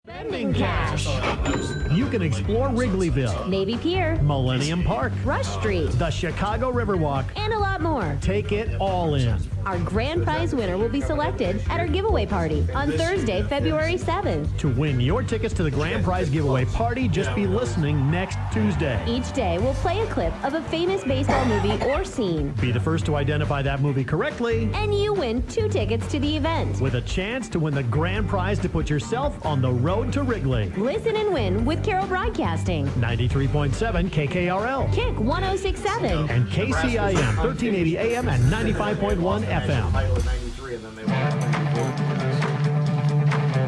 Spending cash. You can explore Wrigleyville, Navy Pier, Millennium Park, Rush Street, the Chicago Riverwalk, and a lot more. Take it all in. Our grand prize winner will be selected at our giveaway party on Thursday, February 7th. To win your tickets to the grand prize giveaway party, just be listening next Tuesday. Each day, we'll play a clip of a famous baseball movie or scene. Be the first to identify that movie correctly, And you win 2 tickets to the event. with a chance to win the grand prize to put yourself on the road to Wrigley. Listen and win with Carroll Broadcasting, 93.7 KKRL, Kick 106.7, and KCIM 1380 AM and 95.1 FM.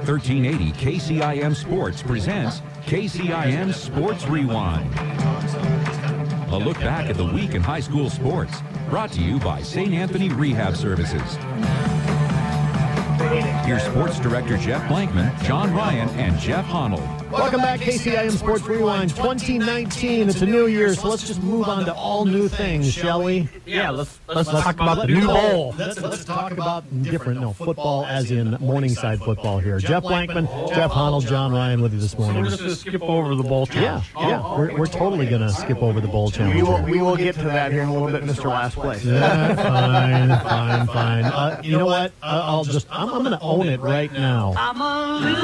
1380 KCIM Sports presents KCIM Sports Rewind. A look back at the week in high school sports, brought to you by St. Anthony Rehab Services. Here's Sports Director Jeff Blankman, John Ryan, and Jeff Honnold. Welcome back, KCIM Sports Rewind 2019. It's a new year, so let's just move on to all new things, shall we? Yeah, let's talk about the new bowl. Let's talk about football as in Morningside football here. Jeff Blankman, Jeff Honnold, John Ryan with you this morning. We're just going to skip over the bowl challenge. Yeah, we're totally going to skip over the bowl challenge. We will get to that here in a little bit, Mr. Last Place. Yeah, fine. You know what? I'm going to own it right now. I'm a loser.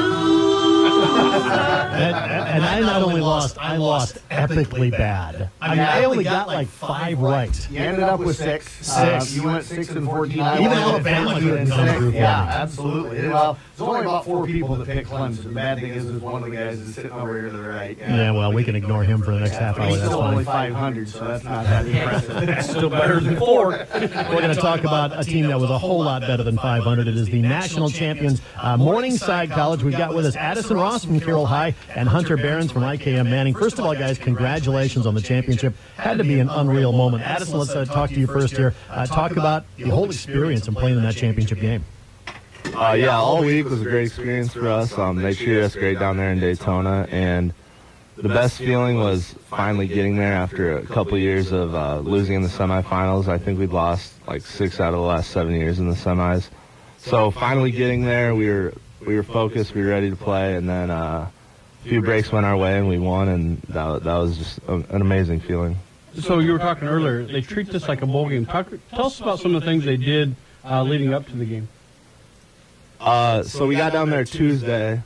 And I not only lost, I lost epically bad. I mean, I only got like 5 right. You ended up with 6. Six. You went 6 and 14. Even Alabama couldn't come through for me. Yeah, absolutely. Well, there's only about 4 people that pick Clemson. The bad thing is one of the guys is sitting over here to the right. Yeah, well, we can ignore him for the next half hour. He's That's still only fine. 500, so that's not that impressive. Still better than 4. We're going to talk about a team that was a whole lot better than 500. It is the national champions, Morningside College. We've got with us Addison Ross from Carroll High and Hunter Behrens from IKM Manning. First of all, guys, congratulations on the championship. Had to be an unreal moment. Addison, let's talk to you first here. Talk about the whole experience in playing in that championship game. Yeah, all week was a great experience for us. They treated us great down there in Daytona, and the best feeling was finally getting there after a couple years of losing in the semifinals. I think we'd lost like 6 out of the last 7 years in the semis. So finally getting there, we were focused, we were ready to play, and then a few breaks went our way and we won, and that was just an amazing feeling. So you were talking earlier, they treat this like a bowl game. Tell us about some of the things they did leading up to the game. So we got down there Tuesday.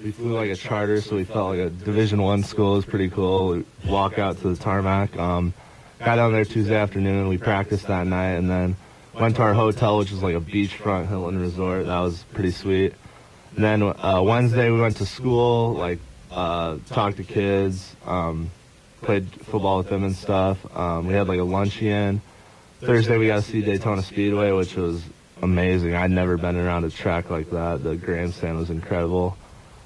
We flew like a charter, so we felt like a Division I school. It was pretty cool. We walk out to the tarmac. Got down there Tuesday afternoon. We practiced that night, and then went to our hotel, which was like a beachfront Hilton resort. That was pretty sweet. And then Wednesday we went to school, talked to kids, played football with them and stuff. We had like a luncheon. Thursday we got to see Daytona Speedway, which was amazing. I'd never been around a track like that. The grandstand was incredible.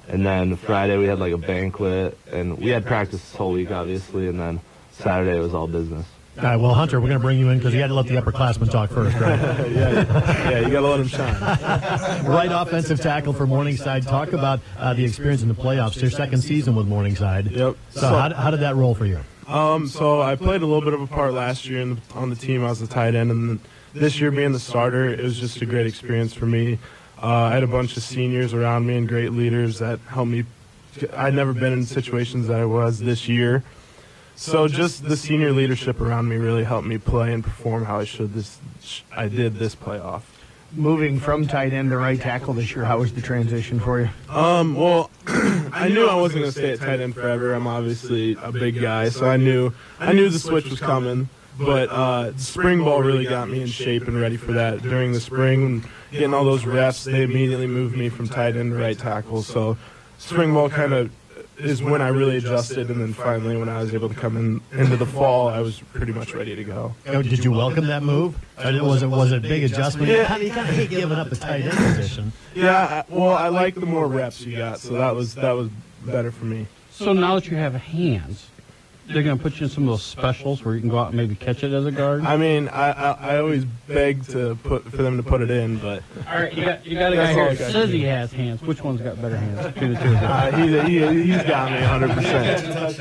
And then Friday we had like a banquet, and we had practice this whole week, obviously, and then Saturday it was all business. All right, well, Hunter, we're going to bring you in because you had to let the upperclassmen talk first, right? Yeah, you got to let them shine. Right offensive tackle for Morningside. Talk about the experience in the playoffs. Your second season with Morningside. Yep. So how did that roll for you? So I played a little bit of a part last year on the team. I was the tight end, and this year being the starter, it was just a great experience for me. I had a bunch of seniors around me and great leaders that helped me. I'd never been in situations that I was this year. So just the senior leadership around me really helped me play and perform how I did this playoff. Moving from tight end to right tackle this year, how was the transition for you? Well, I knew I wasn't going to stay at tight end forever. I'm obviously a big guy, so I knew the switch was coming. But spring ball really got me in shape and ready for that. During the spring, getting all those reps, they immediately moved me from tight end to right tackle. So spring ball kind of is when I really adjusted, and then finally when I was able to come into the fall, I was pretty much ready to go. Did you welcome that move? Was it a big adjustment? Yeah. You kind of hate giving up the tight end position. Yeah, well, I like the more reps you got, so that was better for me. So now that you have hands, they're going to put you in some of those specials where you can go out and maybe catch it as a guard? I mean, I always beg for them to put it in, but... All right, you got a guy here that says he has hands. Which one's got better hands between the two of them? He's got me 100%.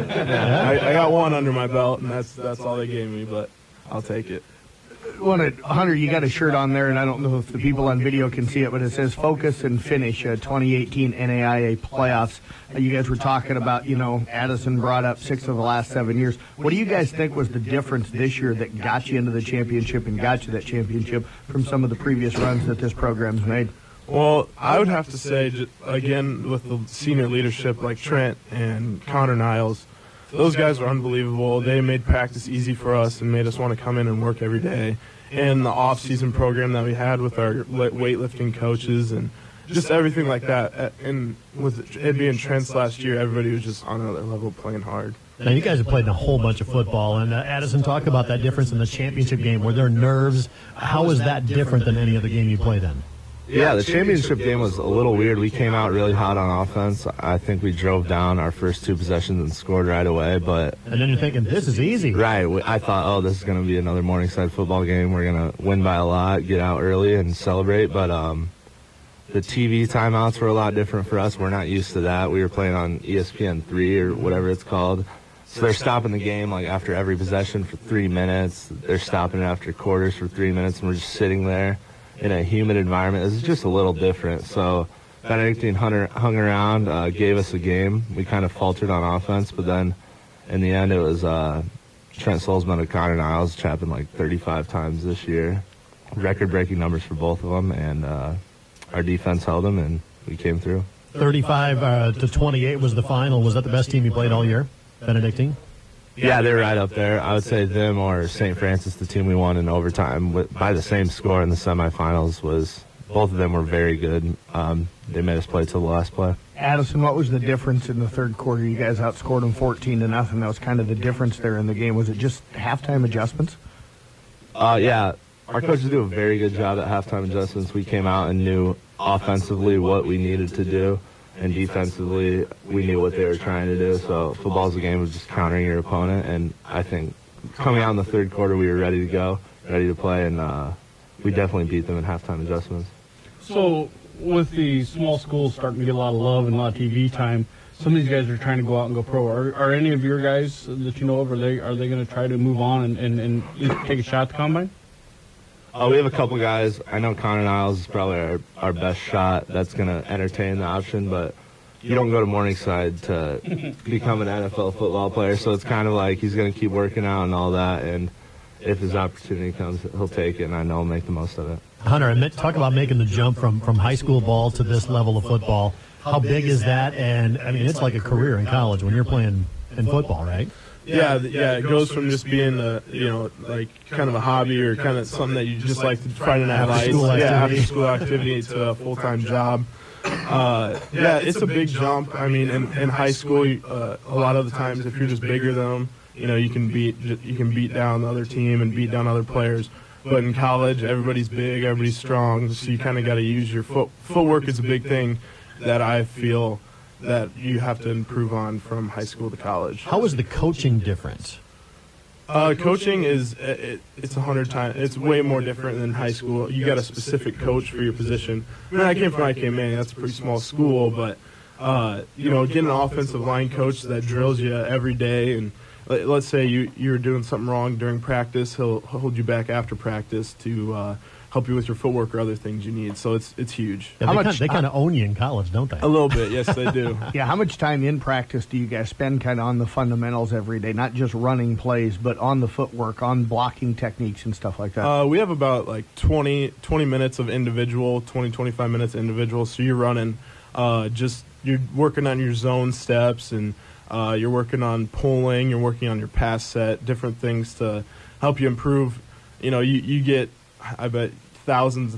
Yeah, I got one under my belt, and that's all they gave me, but I'll take it. Hunter, you got a shirt on there, and I don't know if the people on video can see it, but it says Focus and Finish 2018 NAIA playoffs. You guys were talking about, Addison brought up 6 of the last 7 years. What do you guys think was the difference this year that got you into the championship and got you that championship from some of the previous runs that this program's made? Well, I would have to say, again, with the senior leadership like Trent and Connor Niles, those guys are unbelievable. They made practice easy for us and made us want to come in and work every day. And the off-season program that we had with our weightlifting coaches and just everything like that. And with it being Trent's last year, everybody was just on another level playing hard. Now, you guys have played in a whole bunch of football. And Addison, talk about that difference in the championship game. Were there nerves? How was that different than any other game you played in? Yeah, the championship game was a little weird. We came out really hot on offense. I think we drove down our first 2 possessions and scored right away. And then you're thinking, this is easy. Right. I thought, this is going to be another Morningside football game. We're going to win by a lot, get out early, and celebrate. But the TV timeouts were a lot different for us. We're not used to that. We were playing on ESPN3 or whatever it's called. So they're stopping the game like after every possession for 3 minutes. They're stopping it after quarters for 3 minutes, and we're just sitting there in a humid environment. It's just a little different. So Benedictine hung around, gave us a game. We kind of faltered on offense, but then in the end it was Trent Solzman and Connor Niles trapping like 35 times this year. Record-breaking numbers for both of them, and our defense held them, and we came through. 35 to 28 was the final. Was that the best team you played all year, Benedictine? Yeah, they're right up there. I would say them or St. Francis, the team we won in overtime by the same score in the semifinals. Both of them were very good. They made us play till the last play. Addison, what was the difference in the third quarter? You guys outscored them 14-0. That was kind of the difference there in the game. Was it just halftime adjustments? Yeah, our coaches do a very good job at halftime adjustments. We came out and knew offensively what we needed to do. And defensively, we knew what they were trying to do. So football's a game of just countering your opponent. And I think coming out in the third quarter, we were ready to go, ready to play, and we definitely beat them in halftime adjustments. So with the small schools starting to get a lot of love and a lot of TV time, some of these guys are trying to go out and go pro. Are any of your guys that you know of, are they going to try to move on and take a shot at the combine? We have a couple guys. I know Connor Niles is probably our best shot. That's going to entertain the option, but you don't go to Morningside to become an NFL football player, so it's kind of like he's going to keep working out and all that, and if his opportunity comes, he'll take it, and I know he'll make the most of it. Hunter, talk about making the jump from high school ball to this level of football. How big is that? And, I mean, it's like a career in college when you're playing in football, right? Yeah, it goes from just being like kind of a hobby or kind of something that you just like to find an after school activity to a full-time job. It's a big jump. I mean, in high school, a lot of the times if you're just bigger than them, you can beat down the other team and beat down other players. But in college, everybody's big, everybody's strong, so you kind of got to use your footwork is a big thing that I feel that you have to improve on from high school to college. How is the coaching different? Coaching it's 100 times. It's way more different than high school. You got a specific coach for your position. I mean, I came from IK Manning. That's a pretty small school, but getting an offensive line coach that drills you every day, and let's say you're doing something wrong during practice, he'll hold you back after practice to help you with your footwork or other things you need. So it's huge. Yeah, they kind of own you in college, don't they? A little bit, yes, they do. Yeah, how much time in practice do you guys spend kind of on the fundamentals every day? Not just running plays, but on the footwork, on blocking techniques and stuff like that? We have about like 20 minutes of individual, 25 minutes individual. So you're running, you're working on your zone steps, and you're working on pulling, you're working on your pass set, different things to help you improve. You get, I bet, thousands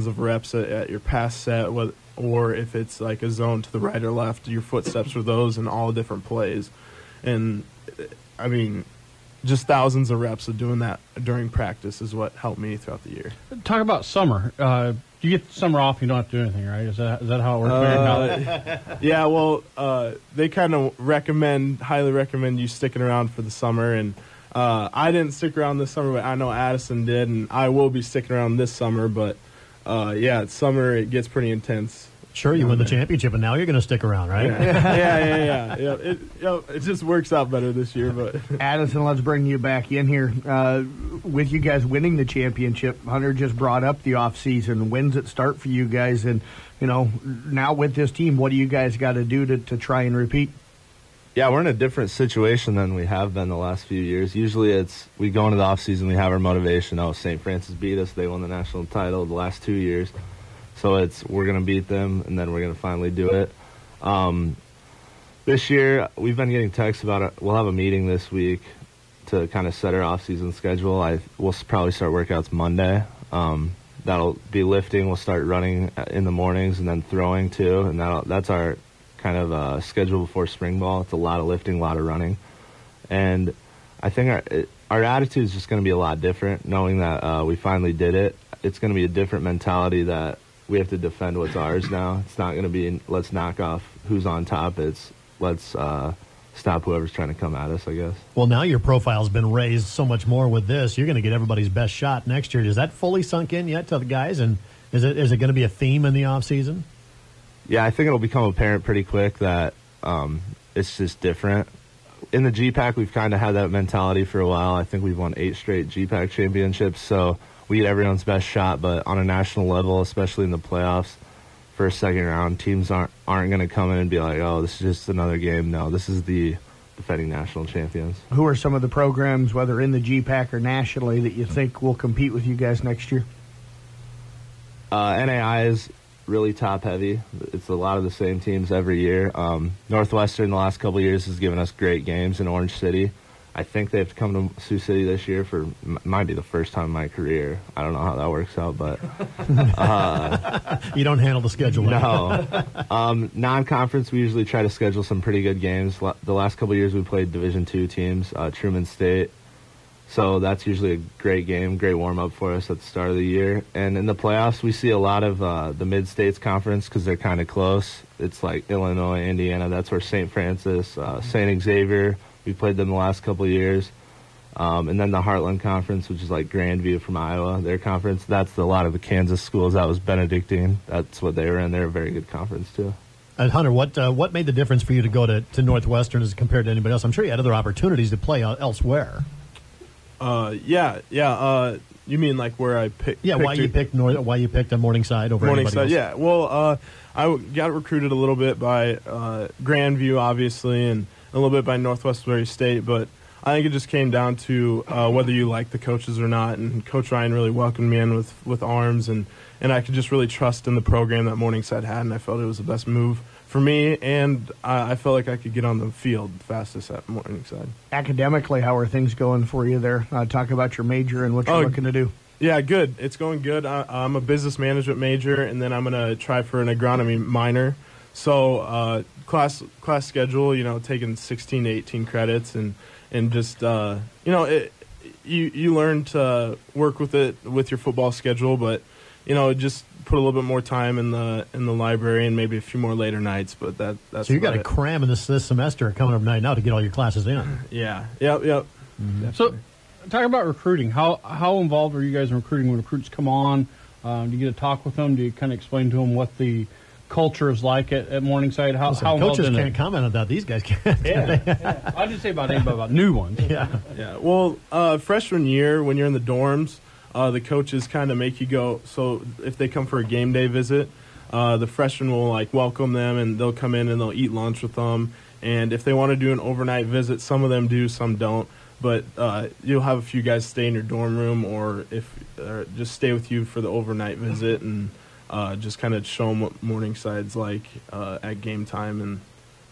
of reps at your pass set, or if it's like a zone to the right or left, your footsteps for those and all different plays. And, I mean, just thousands of reps of doing that during practice is what helped me throughout the year. Talk about summer. You get summer off, you don't have to do anything, right? Is that how it works? Yeah, well, they kind of highly recommend you sticking around for the summer, and I didn't stick around this summer, but I know Addison did, and I will be sticking around this summer. But, it's summer. It gets pretty intense Sure, you win the championship, and now you're going to stick around, right? Yeah. It just works out better this year. But Addison, let's bring you back in here. With you guys winning the championship, Hunter just brought up the off season. When's it start for you guys? And now with this team, what do you guys got to do to try and repeat? Yeah, we're in a different situation than we have been the last few years. Usually we go into the offseason, we have our motivation. Oh, St. Francis beat us. They won the national title the last 2 years. So we're going to beat them, and then we're going to finally do it. This year, we've been getting texts about it. We'll have a meeting this week to kind of set our off-season schedule. We'll probably start workouts Monday. That'll be lifting. We'll start running in the mornings and then throwing too, and that's our kind of schedule before spring ball. It's a lot of lifting, a lot of running. And I think our attitude is just going to be a lot different, knowing that we finally did it. It's going to be a different mentality that we have to defend what's ours now. It's not going to be let's knock off who's on top. It's let's stop whoever's trying to come at us, I guess. Well, now your profile's been raised so much more with this. You're going to get everybody's best shot next year. Is that fully sunk in yet to the guys? And is it going to be a theme in the offseason? Yeah, I think it'll become apparent pretty quick that it's just different. In the GPAC, we've kind of had that mentality for a while. I think we've won 8 straight GPAC championships, so we get everyone's best shot. But on a national level, especially in the playoffs, first, second round, teams aren't going to come in and be like, oh, this is just another game. No, this is the defending national champions. Who are some of the programs, whether in the GPAC or nationally, that you think will compete with you guys next year? NAI is really top heavy. It's a lot of the same teams every year. Northwestern the last couple of years has given us great games in Orange City. I think they have to come to Sioux City this year for might be the first time in my career. I don't know how that works out, but you don't handle the schedule. No. Non-conference, we usually try to schedule some pretty good games. The last couple of years we played Division II teams, Truman State. So that's usually a great game, great warm-up for us at the start of the year. And in the playoffs, we see a lot of the Mid-States Conference because they're kind of close. It's like Illinois, Indiana. That's where St. Francis, St. Xavier, we played them the last couple of years. And then the Heartland Conference, which is like Grandview from Iowa, their conference. That's a lot of the Kansas schools. That was Benedictine. That's what they were in. They're a very good conference, too. Hunter, what made the difference for you to go to Northwestern as compared to anybody else? I'm sure you had other opportunities to play elsewhere. You mean like where I picked? Yeah, why you picked Morningside over anybody else? Yeah. Well, I got recruited a little bit by Grandview, obviously, and a little bit by Northwest State, but I think it just came down to whether you like the coaches or not. And Coach Ryan really welcomed me in with arms, and I could just really trust in the program that Morningside had, and I felt it was the best move for me, and I felt like I could get on the field fastest at Morningside. Academically, how are things going for you there? Talk about your major and what you're looking to do. Yeah, good. It's going good. I'm a business management major, and then I'm going to try for an agronomy minor. So class schedule, taking 16 to 18 credits, and just, you learn to work with it with your football schedule, but, just put a little bit more time in the library and maybe a few more later nights, but that's so you got to cram in this semester coming up night now to get all your classes in. Yeah. Yep. Mm-hmm. So, talk about recruiting. How involved are you guys in recruiting when recruits come on? Do you get to talk with them? Do you kind of explain to them what the culture is like at Morningside? How coaches can't comment on that. These guys can't. Yeah. I didn't say about anybody, about new ones. Yeah. Well, freshman year when you're in the dorms, the coaches kind of make you go. So if they come for a game day visit, the freshmen will welcome them, and they'll come in and they'll eat lunch with them. And if they want to do an overnight visit, some of them do, some don't. But you'll have a few guys stay in your dorm room, or just stay with you for the overnight visit, and just kind of show them what Morningside's like at game time, and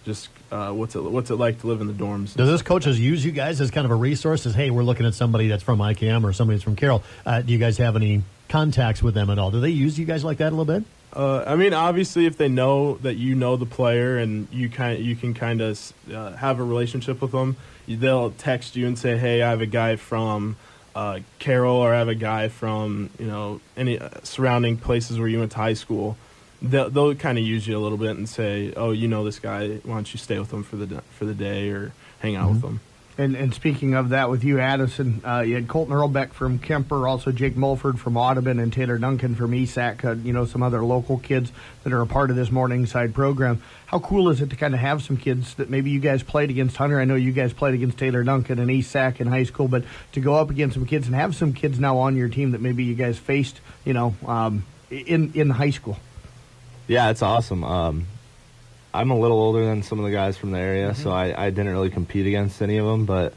just what's it like to live in the dorms. Does this coaches use you guys as kind of a resource? As, hey, we're looking at somebody that's from IKM or somebody that's from Carroll. Do you guys have any contacts with them at all? Do they use you guys like that a little bit? Obviously, if they know that you know the player and you can kind of have a relationship with them, they'll text you and say, hey, I have a guy from Carroll, or I have a guy from any surrounding places where you went to high school. They'll kind of use you a little bit and say, oh, this guy, why don't you stay with him for the day or hang out with them. And speaking of that, with you, Addison, you had Colton Earlbeck from Kemper, also Jake Mulford from Audubon, and Taylor Duncan from ESAC, some other local kids that are a part of this Morningside program. How cool is it to kind of have some kids that maybe you guys played against? Hunter, I know you guys played against Taylor Duncan and ESAC in high school, but to go up against some kids and have some kids now on your team that maybe you guys faced, in high school. Yeah, it's awesome. I'm a little older than some of the guys from the area, so I didn't really compete against any of them, but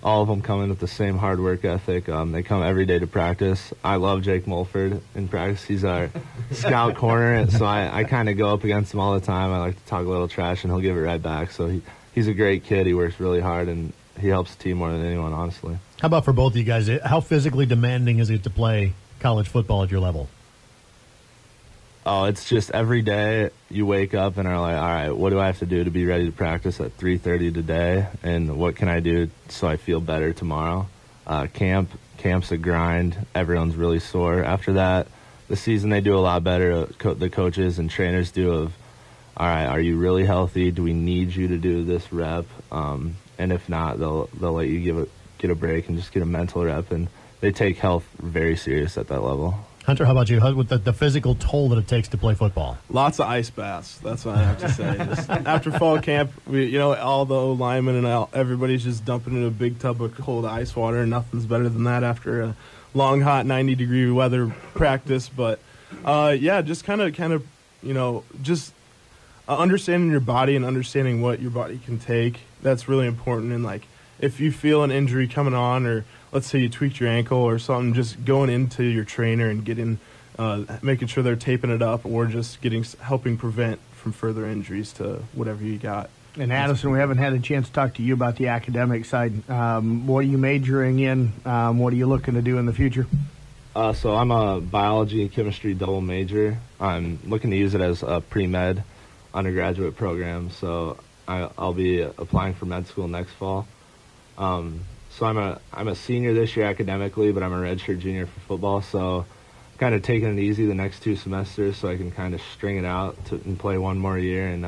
all of them come in with the same hard work ethic. They come every day to practice. I love Jake Mulford in practice. He's our scout corner, so I kind of go up against him all the time. I like to talk a little trash, and he'll give it right back. So he's a great kid. He works really hard, and he helps the team more than anyone, honestly. How about for both of you guys? How physically demanding is it to play college football at your level? Oh, it's just every day you wake up and are like, all right, what do I have to do to be ready to practice at 3:30 today? And what can I do so I feel better tomorrow? Camp's a grind. Everyone's really sore. After that, the season they do a lot better. The coaches and trainers do of, all right, are you really healthy? Do we need you to do this rep? And if not, they'll let you get a break and just get a mental rep. And they take health very serious at that level. Hunter, how about you? With the physical toll that it takes to play football? Lots of ice baths. That's what I have to say. Just after fall camp, all the linemen and everybody's just dumping in a big tub of cold ice water, and nothing's better than that after a long, hot 90-degree weather practice. But just kind of just understanding your body and understanding what your body can take. That's really important. And like, if you feel an injury coming on, or let's say you tweaked your ankle or something, just going into your trainer and making sure they're taping it up, or just helping prevent from further injuries to whatever you got. And Addison, we haven't had a chance to talk to you about the academic side. What are you majoring in? What are you looking to do in the future? So I'm a biology and chemistry double major. I'm looking to use it as a pre-med undergraduate program. So I'll be applying for med school next fall. So I'm a senior this year academically, but I'm a redshirt junior for football. So kind of taking it easy the next 2 semesters so I can kind of string it out and play one more year and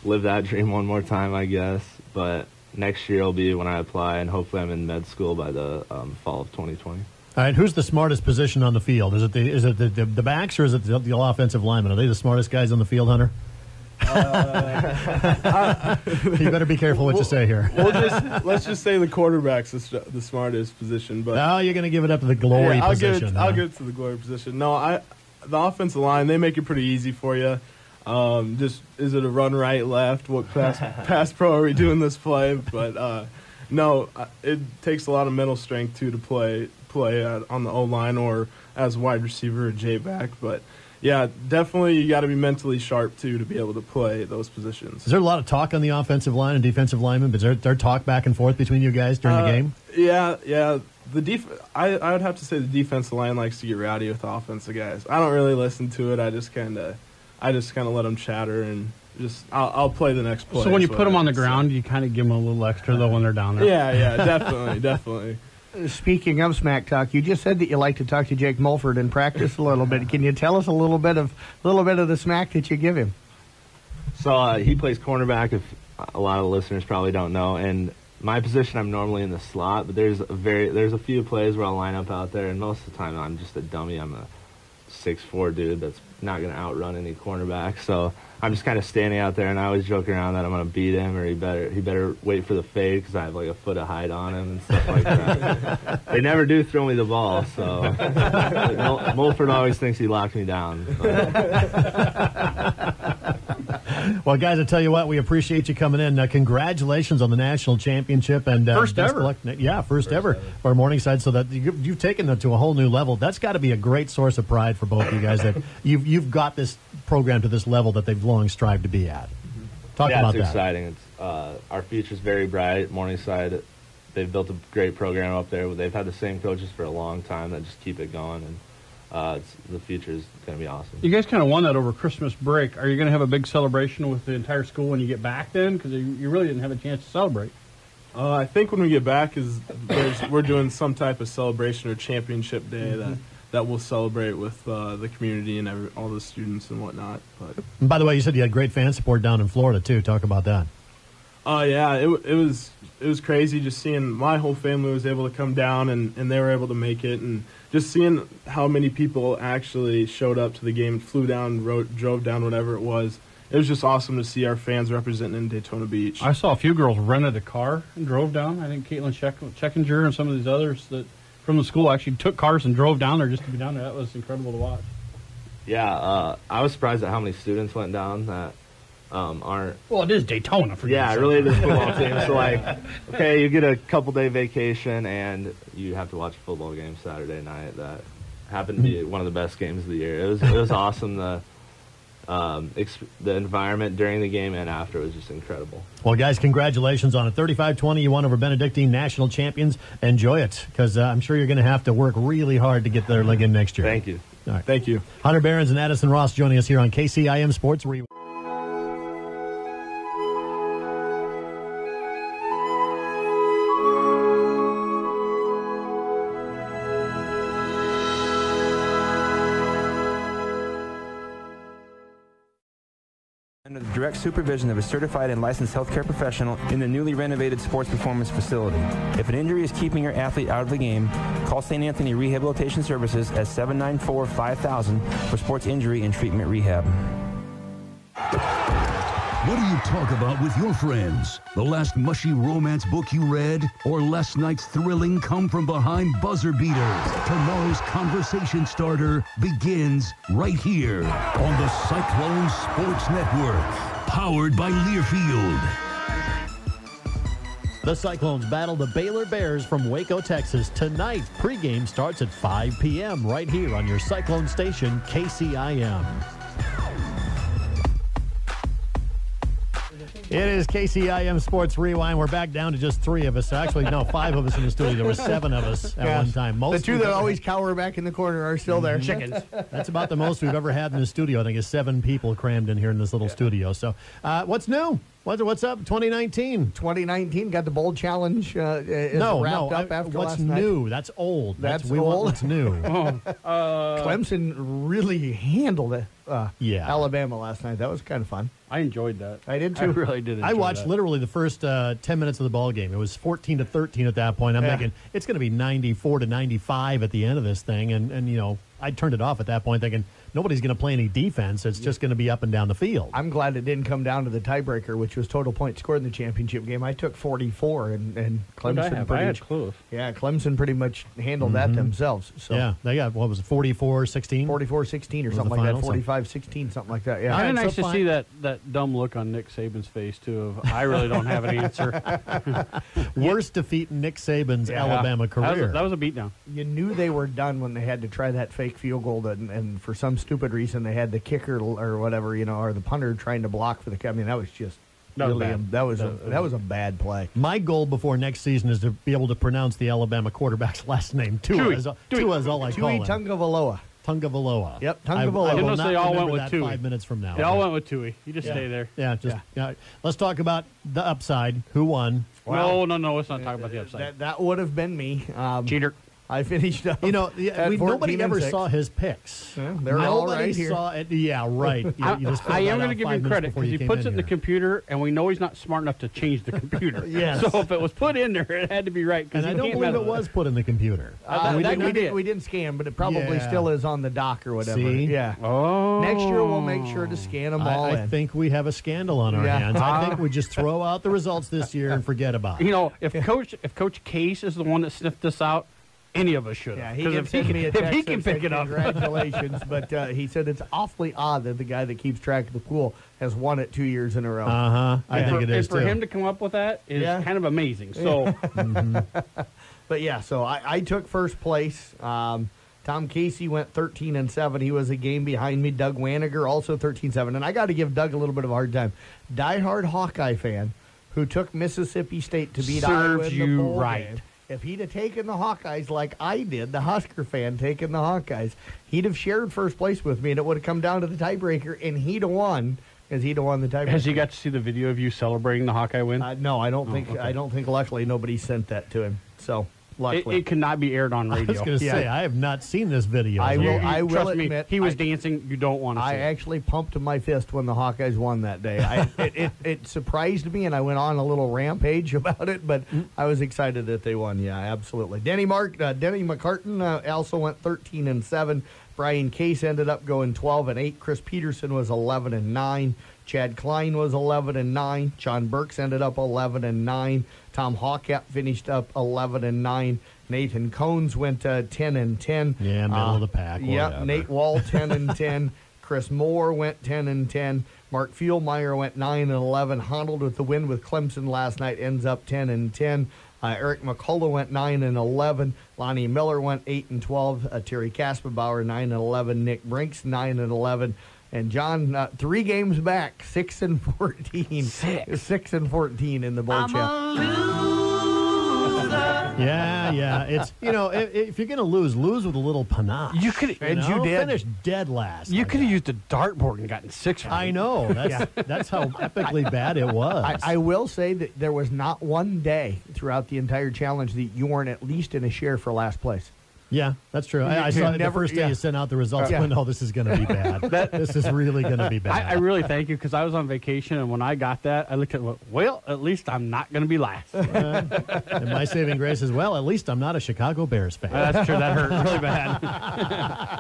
live that dream one more time, I guess. But next year will be when I apply, and hopefully I'm in med school by the fall of 2020. All right, who's the smartest position on the field? Is it the backs, or is it the offensive linemen? Are they the smartest guys on the field, Hunter? You better be careful what you say here. Let's just say the quarterback's the smartest position. But now you're going to give it up to the glory position. I'll give it to the glory position. No, the offensive line, they make it pretty easy for you. Just is it a run right, left? What pass pro are we doing this play? But no, it takes a lot of mental strength too to play on the O line or as wide receiver or J back, but. Yeah, definitely you got to be mentally sharp, too, to be able to play those positions. Is there a lot of talk on the offensive line and defensive linemen? Is there talk back and forth between you guys during the game? Yeah. I would have to say the defensive line likes to get rowdy with the offensive guys. I don't really listen to it. I just kind of let them chatter, and I'll play the next play. So when you put them on the ground, you kind of give them a little extra, though, when they're down there? Yeah, definitely. Speaking of smack talk, you just said that you like to talk to Jake Mulford and practice a little bit. Can you tell us a little bit of the smack that you give him? So he plays cornerback, if a lot of the listeners probably don't know. And my position, I'm normally in the slot, but there's a few plays where I'll line up out there, and most of the time I'm just a dummy. I'm a 6'4" dude that's not going to outrun any cornerback. So I'm just kind of standing out there, and I always joke around that I'm going to beat him, or he better wait for the fade because I have like a foot of height on him and stuff like that. They never do throw me the ball, so Mulford always thinks he locked me down. Well, guys, I tell you what, we appreciate you coming in. Congratulations on the national championship and first ever. First ever for Morningside. So that you've taken it to a whole new level. That's got to be a great source of pride for both of you guys that you've got this program to this level that they've long strived to be at. Talk about that. It's exciting. It's our future's very bright. Morningside, they've built a great program up there. They've had the same coaches for a long time that just keep it going, and the future is going to be awesome. You guys kind of won that over Christmas break. Are you going to have a big celebration with the entire school when you get back then? Because you really didn't have a chance to celebrate. I think when we get back, we're doing some type of celebration or championship day that we'll celebrate with the community and all the students and whatnot. But and by the way, you said you had great fan support down in Florida too. Talk about that. Yeah, it was crazy just seeing my whole family was able to come down and they were able to make it, and just seeing how many people actually showed up to the game, flew down, drove down, whatever it was. It was just awesome to see our fans representing in Daytona Beach. I saw a few girls rented a car and drove down. I think Caitlin Checkinger and some of these others that from the school actually took cars and drove down there just to be down there. That was incredible to watch. Yeah, I was surprised at how many students went down that aren't. Well, it is Daytona for yeah, you. really, the football team. So like, okay, you get a couple-day vacation and you have to watch a football game Saturday night. That happened to be one of the best games of the year. It was awesome. The environment during the game and after was just incredible. Well, guys, congratulations on it. 35-20, you won over Benedictine, national champions. Enjoy it, because I'm sure you're going to have to work really hard to get there again next year. Thank you. All right. Thank you. Hunter Behrens and Addison Ross joining us here on KCIM Sports Rewind. Under the direct supervision of a certified and licensed healthcare professional in the newly renovated sports performance facility. If an injury is keeping your athlete out of the game, call St. Anthony Rehabilitation Services at 794-5000 for sports injury and treatment rehab. What do you talk about with your friends? The last mushy romance book you read? Or last night's thrilling come-from-behind buzzer beater? Tomorrow's conversation starter begins right here on the Cyclone Sports Network, powered by Learfield. The Cyclones battle the Baylor Bears from Waco, Texas. Tonight, pregame starts at 5 p.m. right here on your Cyclone station, KCIM. It is KCIM Sports Rewind. We're back down to just 3 of us. Actually, no, 5 of us in the studio. There were 7 of us at one time. The 2 that always cower back in the corner are still there. Chickens. That's about the most we've ever had in the studio. I think is 7 people crammed in here in this little studio. So, what's new? What's up? 2019. 2019 got the bowl challenge. Wrapped up after what's last night. new? That's old. That's we old. want what's new. Clemson really handled it. Alabama last night. That was kind of fun. I enjoyed that. I did too. I really did. I watched that. literally the first 10 minutes of the ball game. It was 14-13 at that point. I'm thinking it's going to be 94-95 at the end of this thing, and you know, I turned it off at that point, thinking nobody's going to play any defense. It's just going to be up and down the field. I'm glad it didn't come down to the tiebreaker, which was total points scored in the championship game. I took 44, and Clemson I had close. Yeah, Clemson pretty much handled that themselves. So Yeah, they got, what was it, 44-16? 44-16 or something like that, 45-16, something like that. Yeah, Kind of so nice to fine. see that dumb look on Nick Saban's face too. Of I really don't have an answer. Worst defeat in Nick Saban's Alabama career. That was a beatdown. You knew they were done when they had to try that fake field goal, and for some stupid reason they had the kicker or whatever, or the punter trying to block for the. I mean, that was just that was a bad play. My goal before next season is to be able to pronounce the Alabama quarterback's last name. Tua is all I call him. Tungavaloa. Tungavaloa. Yep, Tungavaloa. I will Notice not they all remember went with that Tui. 5 minutes from now. They all went with Tui. You just stay there. Yeah, let's talk about the upside. Who won? No. Let's not talk about the upside. That would have been me. Cheater. I finished up. Nobody ever saw his picks. Yeah, they're all Nobody right here. saw it. Yeah, right. I am going to give him credit because he puts it in the computer, and we know he's not smart enough to change the computer. Yes. So if it was put in there, it had to be right. And I don't believe it was put in the computer. We didn't scan, but it probably still is on the dock or whatever. See? Yeah. Oh. Next year we'll make sure to scan them all I in. think we have a scandal on our hands. I think we just throw out the results this year and forget about it. If Coach Case is the one that sniffed this out, any of us should have. Yeah, he did send me a text. If he can pick it up. Congratulations. But he said it's awfully odd that the guy that keeps track of the pool has won it 2 years in a row. I think it is, and for too. him to come up with that is kind of amazing. So, But yeah, so I took first place. Tom Casey went 13-7. He was a game behind me. Doug Waniger also 13-7. And I got to give Doug a little bit of a hard time. Diehard Hawkeye fan who took Mississippi State to beat Iowa in the bowl game. If he'd have taken the Hawkeyes like I did, the Husker fan taking the Hawkeyes, he'd have shared first place with me, and it would have come down to the tiebreaker, and he'd have won, because he'd have won the tiebreaker. has he got to see the video of you celebrating the Hawkeye win? No, I don't think. okay. I don't think. Luckily, nobody sent that to him. So, luckily. It cannot be aired on I radio. was going to say, I have not seen this video. I will Trust me, admit, he was dancing. You don't want to see I it. actually pumped my fist when the Hawkeyes won that day. It surprised me, and I went on a little rampage about it, but I was excited that they won. Yeah, absolutely. Denny McCartan also went 13-7. Brian Case ended up going 12-8. Chris Peterson was 11-9. Chad Klein was 11-9. John Burks ended up 11-9. Tom Hawkett finished up 11-9. Nathan Cones went 10-10. Yeah, middle of the pack. Yeah, Nate Wall 10-10. Chris Moore went 10-10. Mark Fuelmeyer went 9-11. Honnold with the win with Clemson last night ends up 10-10. Eric McCullough went 9-11. Lonnie Miller went 8-12. Terry Kaspenbauer 9-11. Nick Brinks 9-11. And John, 3 games back, 6-14. 6-14 in the bowl champ. Yeah. It's if you're going to lose with a little panache. You could, and you did. Finish dead last. You could have used a dartboard and gotten 6 right. I know. That's how epically bad it was. I will say that there was not one day throughout the entire challenge that you weren't at least in a share for last place. Yeah, that's true. I saw it the first day you sent out the results. I went, oh, this is going to be bad. This is really going to be bad. I really thank you because I was on vacation, and when I got that, I looked at it, well, at least I'm not going to be last. And my saving grace is, well, at least I'm not a Chicago Bears fan. That's true. That hurt really bad.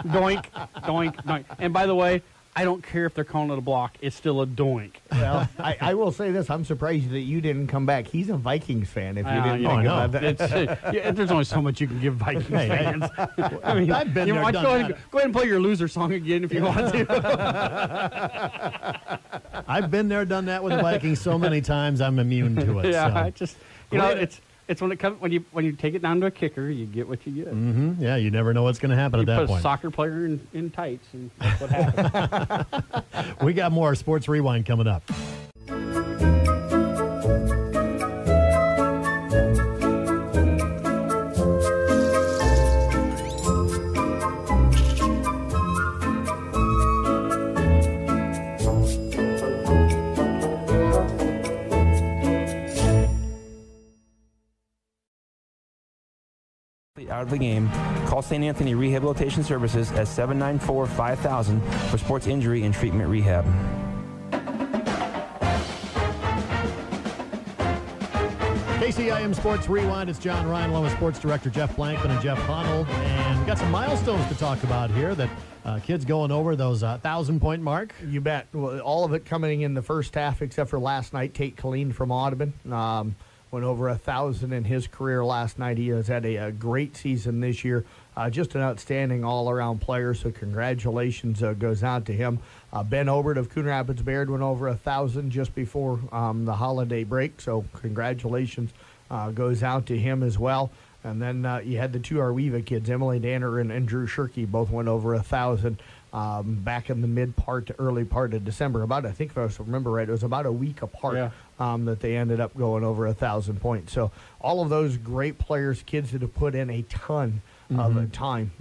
Doink, doink, doink. And by the way, I don't care if they're calling it a block. It's still a doink. Well, I will say this. I'm surprised that you didn't come back. He's a Vikings fan. If you didn't think about that. There's only so much you can give Vikings fans. I mean, I've been there, go ahead and play your loser song again if you want to. I've been there, done that with the Vikings so many times. I'm immune to it. Yeah, so. I just it's when it comes when you take it down to a kicker, you get what you get. Mm-hmm. Yeah, you never know what's going to happen at that put point. A soccer player in tights, and that's what happens. We got more Sports Rewind coming up. Out of the game, call St. Anthony Rehabilitation Services at 794-5000 for sports injury and treatment rehab. KCIM Sports Rewind. It's John Ryan along with Sports Director Jeff Blankman and Jeff Honnold. And we got some milestones to talk about here that kids going over those 1,000-point mark. You bet. Well, all of it coming in the first half except for last night. Tate Killeen from Audubon went over 1,000 in his career last night. He has had a great season this year. Just an outstanding all-around player, so congratulations goes out to him. Ben Obert of Coon Rapids Bayard went over 1,000 just before the holiday break, so congratulations goes out to him as well. And then you had the 2 Arweva kids, Emily Danner and Drew Shirkey, both went over 1,000 back in the mid-part to early part of December. I think if I remember right, it was about a week apart that they ended up going over 1,000 points. So all of those great players, kids that have put in a ton of time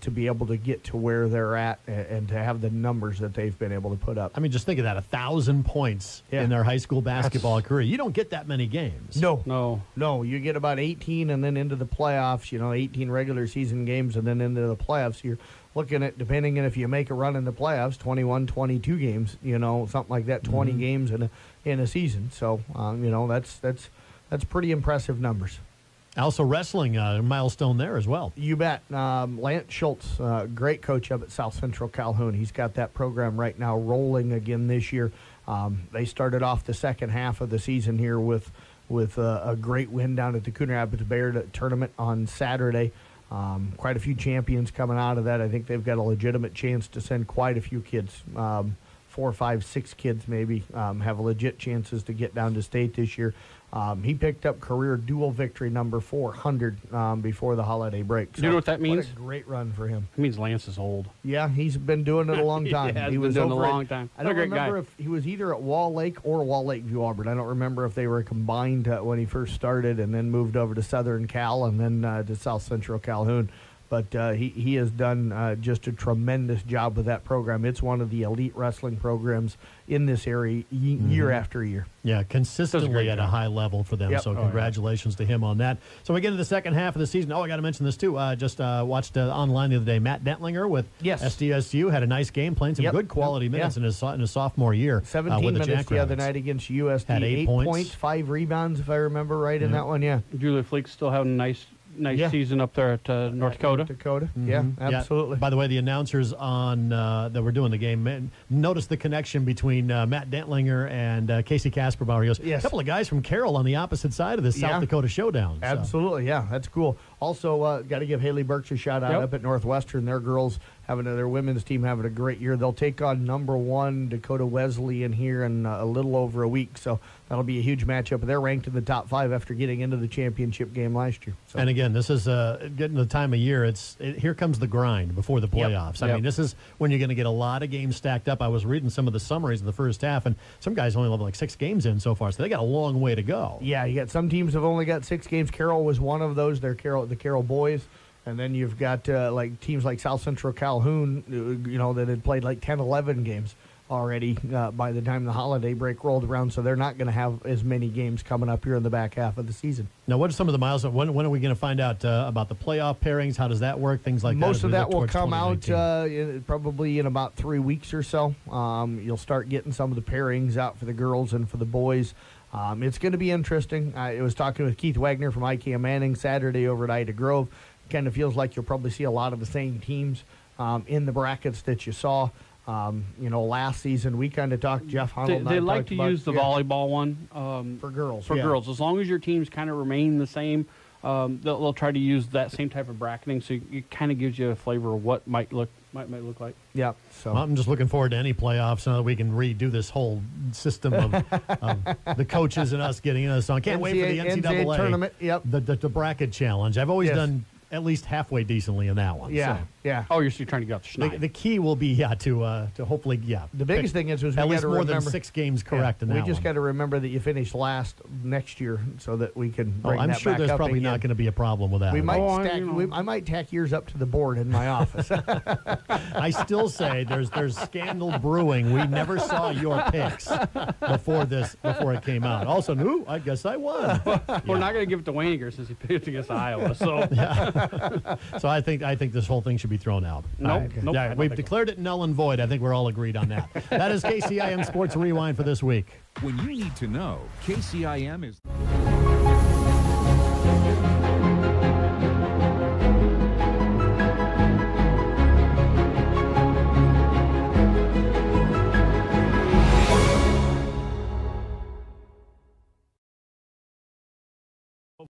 to be able to get to where they're at and to have the numbers that they've been able to put up. I mean, just think of that, 1,000 points in their high school basketball career. You don't get that many games. No. You get about 18 and then into the playoffs, 18 regular season games and then into the playoffs. You're looking at, depending on if you make a run in the playoffs, 21, 22 games, something like that, 20 games in a season. So, that's pretty impressive numbers. Also wrestling, a milestone there as well. You bet. Lance Schultz, great coach up at South Central Calhoun. He's got that program right now rolling again this year. They started off the second half of the season here with a great win down at the Coon Rapids Bayard tournament on Saturday. Quite a few champions coming out of that. I think they've got a legitimate chance to send quite a few kids. 4, 5, 6 kids maybe have legit chances to get down to state this year. He picked up career dual victory number 400 before the holiday break. So you know what that means? What a great run for him. It means Lance is old. Yeah, he's been doing it a long time. He was doing it a long time. I don't remember if he was either at Wall Lake or Wall Lakeview Auburn. I don't remember if they were combined when he first started and then moved over to Southern Cal and then to South Central Calhoun. But he has done just a tremendous job with that program. It's one of the elite wrestling programs in this area year after year. Yeah, consistently at a high level for them. Yep. So congratulations to him on that. So we get into the second half of the season. Oh, I got to mention this too. Just watched online the other day. Matt Dentlinger with SDSU had a nice game, playing some good quality minutes in his sophomore year. 17 with minutes the other night against USD. Had 8 points, 5 rebounds, if I remember right in that one. Yeah, Julia Fleek's still having a nice season up there at North Dakota. Yeah, absolutely. Yeah. By the way, the announcers on that were doing the game noticed the connection between Matt Dentlinger and Casey Kasperbauer. He goes, a couple of guys from Carroll on the opposite side of this South Dakota showdown. Absolutely, yeah, that's cool. Also, got to give Haley Burks a shout out up at Northwestern. Their girls their women's team having a great year. They'll take on #1 Dakota Wesleyan here in a little over a week, so that'll be a huge matchup. They're ranked in the top 5 after getting into the championship game last year. So. And again, this is getting the time of year. Here comes the grind before the playoffs. I mean, this is when you're going to get a lot of games stacked up. I was reading some of the summaries of the first half, and some guys only have like 6 games in so far, so they got a long way to go. Yeah, you got some teams have only got 6 games. Carroll was one of those. They're the Carroll boys. And then you've got like teams like South Central Calhoun, that had played like 10, 11 games already by the time the holiday break rolled around. So they're not going to have as many games coming up here in the back half of the season. Now, what are some of the milestones? When are we going to find out about the playoff pairings? How does that work? Things like that. Most of that will come out probably in about 3 weeks or so. You'll start getting some of the pairings out for the girls and for the boys. It's going to be interesting. I was talking with Keith Wagner from IKM Manning Saturday over at Ida Grove. Kind of feels like you'll probably see a lot of the same teams in the brackets that you saw. Last season we kind of talked. Jeff Hunnell. They like to use the volleyball one for girls. For girls, as long as your teams kind of remain the same, they'll try to use that same type of bracketing. So it kind of gives you a flavor of what might look like. Yeah. So I'm just looking forward to any playoffs so that we can redo this whole system of the coaches and us getting into this. So I can't wait for the NCAA tournament. Yep. The bracket challenge. I've always done at least halfway decently in that one. Yeah, so. Oh, you're trying to get out the schneid. The key will be to hopefully The biggest thing is we at least more remember, than 6 games correct. In that we just got to remember that you finish last next year so that we can. Bring I'm that sure back there's up probably again. not going to be a problem with that. We might I might tack yours up to the board in my office. I still say there's scandal brewing. We never saw your picks before it came out. Also, I guess I won. We're not going to give it to Wayninger since he picked against Iowa. So. So I think this whole thing should be thrown out. Nope. Yeah, we've declared it null and void. I think we're all agreed on that. That is KCIM Sports Rewind for this week. When you need to know, KCIM is...